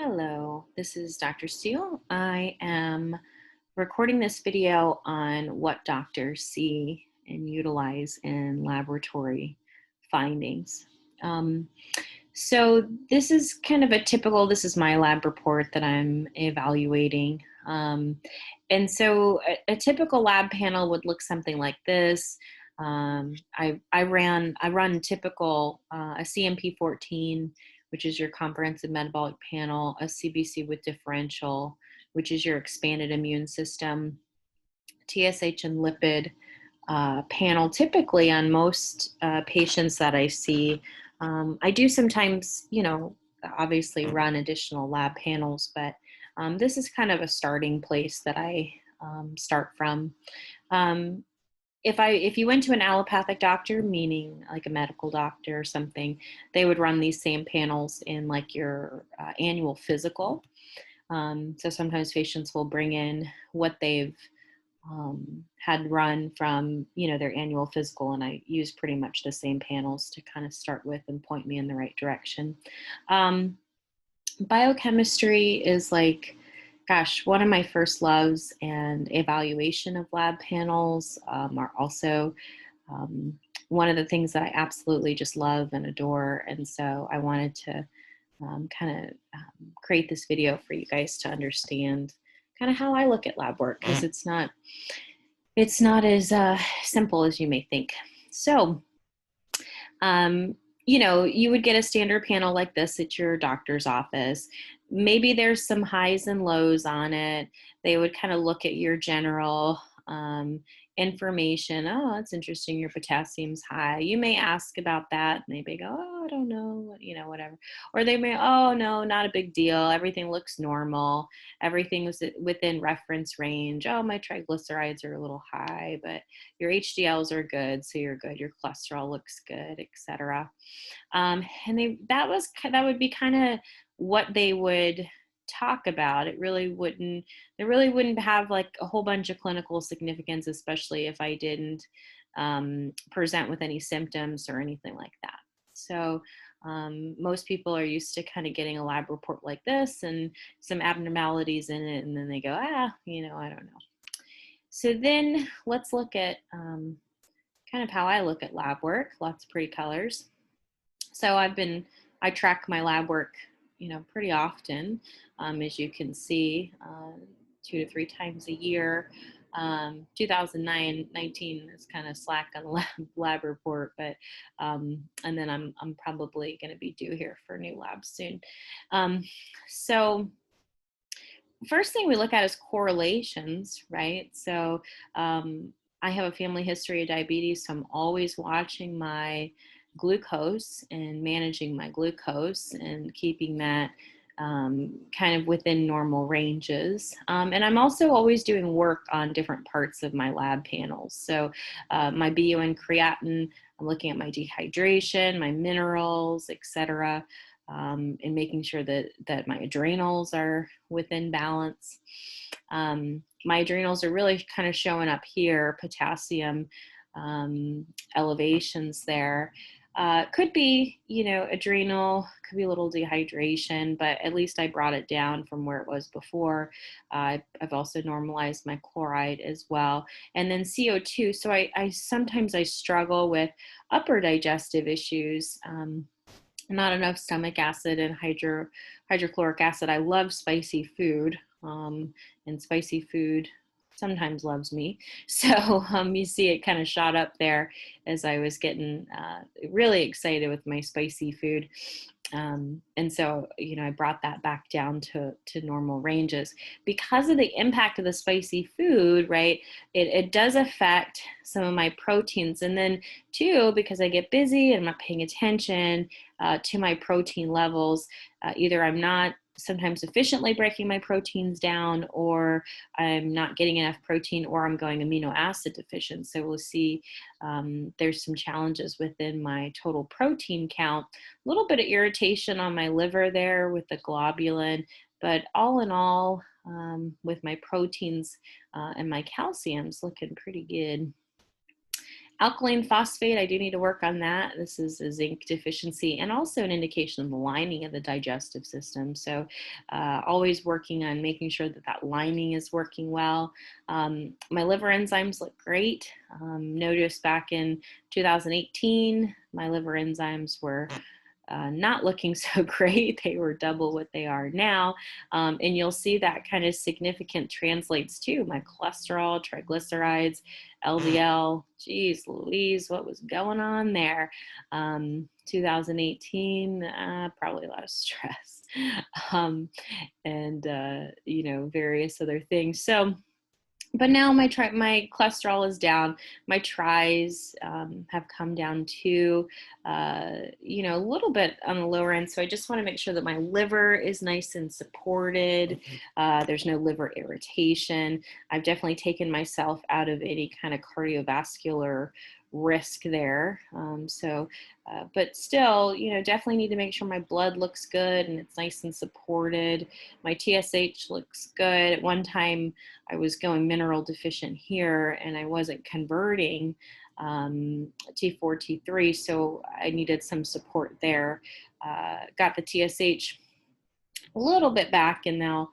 Hello, this is Dr. Steele. I am recording this video on what doctors see and utilize in laboratory findings. Um, so this is kind of this is my lab report that I'm evaluating. And so a typical lab panel would look something like this. I run typical a CMP14, which is your comprehensive metabolic panel, a CBC with differential, which is your expanded immune system, TSH and lipid panel. Typically on most patients that I see, I do sometimes, obviously run additional lab panels, but this is kind of a starting place that I start from. If you went to an allopathic doctor, meaning like a medical doctor or something, they would run these same panels in like your annual physical. So sometimes patients will bring in what they've had run from, their annual physical, and I use pretty much the same panels to kind of start with and point me in the right direction. Biochemistry is one of my first loves, and evaluation of lab panels are also one of the things that I absolutely just love and adore. And so I wanted to create this video for you guys to understand kind of how I look at lab work, because it's not as simple as you may think. So, you would get a standard panel like this at your doctor's office. Maybe there's some highs and lows on it. They would kind of look at your general information. Oh, that's interesting. Your potassium's high. You may ask about that, and they may go, oh, I don't know, whatever. Or they may, oh, no, not a big deal. Everything looks normal. Everything was within reference range. Oh, my triglycerides are a little high, but your HDLs are good, so you're good. Your cholesterol looks good, etc. And that would be kind of what they would talk about. They really wouldn't have like a whole bunch of clinical significance, especially if I didn't present with any symptoms or anything like that. So most people are used to kind of getting a lab report like this and some abnormalities in it, and then they go, I don't know. So then let's look at kind of how I look at lab work. Lots of pretty colors. So I track my lab work, pretty often, as you can see, 2 to 3 times a year. 2019 is kind of slack on the lab report, but and then I'm probably going to be due here for a new lab soon. So first thing we look at is correlations, right? So I have a family history of diabetes, so I'm always watching my glucose and managing my glucose and keeping that kind of within normal ranges. And I'm also always doing work on different parts of my lab panels. So my BU and creatinine, I'm looking at my dehydration, my minerals, etc., and making sure that my adrenals are within balance. My adrenals are really kind of showing up here, potassium elevations there. Could be, adrenal, could be a little dehydration, but at least I brought it down from where it was before. I've also normalized my chloride as well. And then CO2. So I sometimes struggle with upper digestive issues. Not enough stomach acid and hydrochloric acid. I love spicy food, and spicy food sometimes loves me. So you see it kind of shot up there as I was getting really excited with my spicy food. And so, I brought that back down to normal ranges because of the impact of the spicy food, right? It does affect some of my proteins. And then too, because I get busy and I'm not paying attention to my protein levels, either I'm not sometimes efficiently breaking my proteins down, or I'm not getting enough protein, or I'm going amino acid deficient. So we'll see there's some challenges within my total protein count. A little bit of irritation on my liver there with the globulin, but all in all, with my proteins and my calcium's looking pretty good. Alkaline phosphate, I do need to work on that. This is a zinc deficiency and also an indication of the lining of the digestive system. So always working on making sure that that lining is working well. My liver enzymes look great. Noticed back in 2018, my liver enzymes were not looking so great. They were double what they are now. And you'll see that kind of significant translates to my cholesterol, triglycerides, LDL. Geez Louise, what was going on there? 2018, probably a lot of stress and, you know, various other things. So, but now my cholesterol is down. My tris have come down to, you know, a little bit on the lower end. So I just want to make sure that my liver is nice and supported. There's no liver irritation. I've definitely taken myself out of any kind of cardiovascular risk there. But still, you know, definitely need to make sure my blood looks good and it's nice and supported. My TSH looks good. At one time, I was going mineral deficient here and I wasn't converting T4, T3, so I needed some support there. Got the TSH a little bit back and now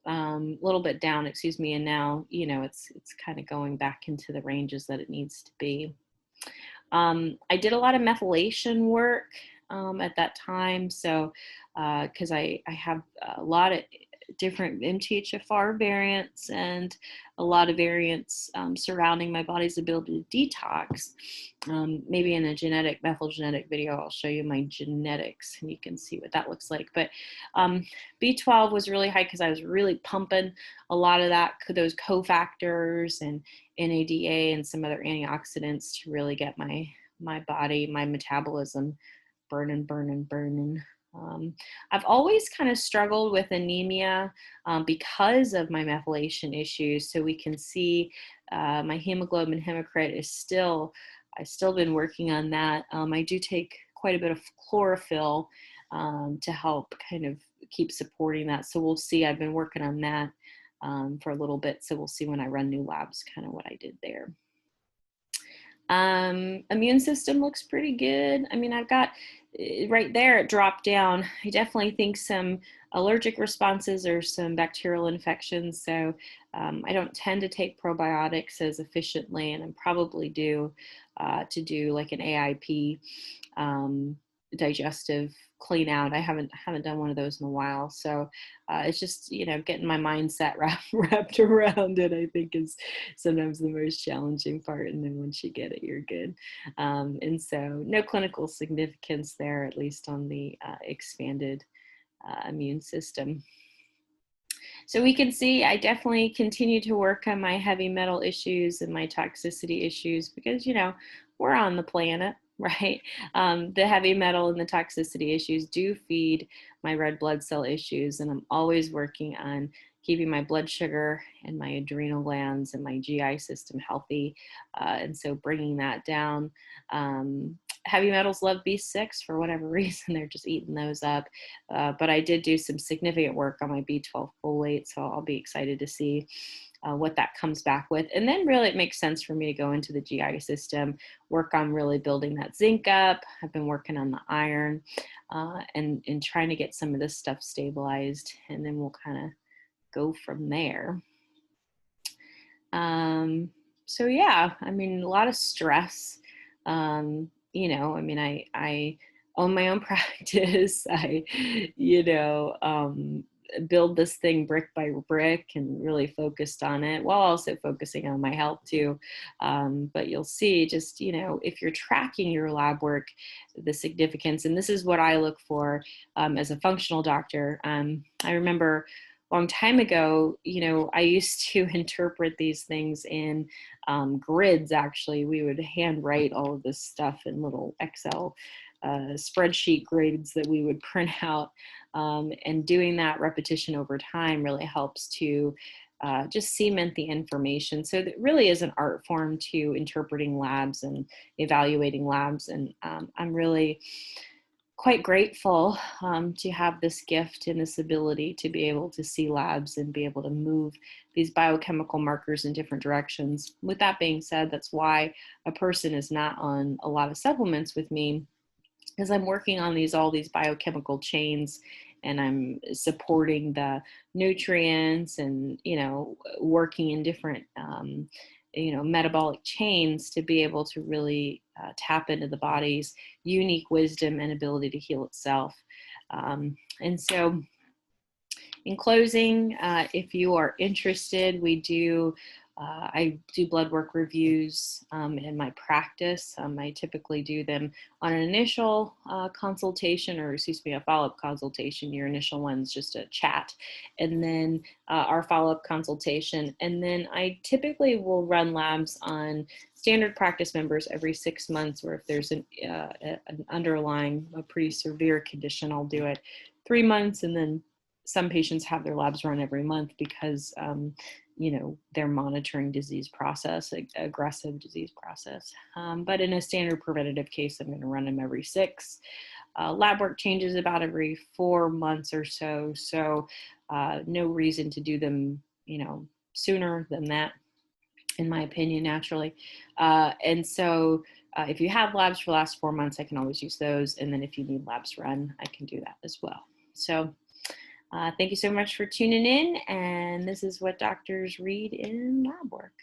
a little bit down, excuse me, and now, you know, it's kind of going back into the ranges that it needs to be. I did a lot of methylation work at that time. So, because I have a lot of different MTHFR variants and a lot of variants surrounding my body's ability to detox. Maybe in a methyl-genetic video, I'll show you my genetics and you can see what that looks like. But B12 was really high because I was really pumping a lot of those cofactors and NADA and some other antioxidants to really get my body, my metabolism burning. I've always kind of struggled with anemia because of my methylation issues. So we can see my hemoglobin hematocrit is I've still been working on that. I do take quite a bit of chlorophyll to help kind of keep supporting that. So we'll see. I've been working on that for a little bit. So we'll see when I run new labs, kind of what I did there. Immune system looks pretty good. I mean, I've got right there, it dropped down. I definitely think some allergic responses or some bacterial infections. So I don't tend to take probiotics as efficiently, and I'm probably due to do like an AIP digestive clean out. I haven't done one of those in a while. So it's just, you know, getting my mindset wrapped around it, I think, is sometimes the most challenging part. And then once you get it, you're good. And so no clinical significance there, at least on the expanded immune system. So we can see I definitely continue to work on my heavy metal issues and my toxicity issues because, you know, we're on the planet, right? The heavy metal and the toxicity issues do feed my red blood cell issues. And I'm always working on keeping my blood sugar and my adrenal glands and my GI system healthy. And so bringing that down. Heavy metals love B6 for whatever reason. They're just eating those up. But I did do some significant work on my B12 folate, so I'll be excited to see what that comes back with. And then really it makes sense for me to go into the GI system, work on really building that zinc up. I've been working on the iron and trying to get some of this stuff stabilized, and then we'll kind of go from there. So yeah, I mean, a lot of stress. You know, I mean, I own my own practice. I, you know, build this thing brick by brick and really focused on it while also focusing on my health too. But you'll see just, you know, if you're tracking your lab work, the significance, and this is what I look for as a functional doctor. I remember a long time ago, you know, I used to interpret these things in grids. Actually, we would handwrite all of this stuff in little Excel spreadsheet grids that we would print out. And doing that repetition over time really helps to just cement the information. So that really is an art form to interpreting labs and evaluating labs. And I'm really quite grateful to have this gift and this ability to be able to see labs and be able to move these biochemical markers in different directions. With that being said, that's why a person is not on a lot of supplements with me, because I'm working on all these biochemical chains, and I'm supporting the nutrients and, working in different, metabolic chains to be able to really tap into the body's unique wisdom and ability to heal itself. And so in closing, if you are interested, I do blood work reviews in my practice. I typically do them on an initial consultation, or a follow-up consultation. Your initial one's just a chat, and then our follow-up consultation. And then I typically will run labs on standard practice members every 6 months, or if there's an underlying, a pretty severe condition, I'll do it 3 months. And then some patients have their labs run every month because, they're monitoring disease process, aggressive disease process. But in a standard preventative case, I'm going to run them every 6. Lab work changes about every 4 months or so. So no reason to do them, sooner than that, in my opinion, naturally. And so if you have labs for the last 4 months, I can always use those. And then if you need labs run, I can do that as well. So thank you so much for tuning in. And this is what doctors read in lab work.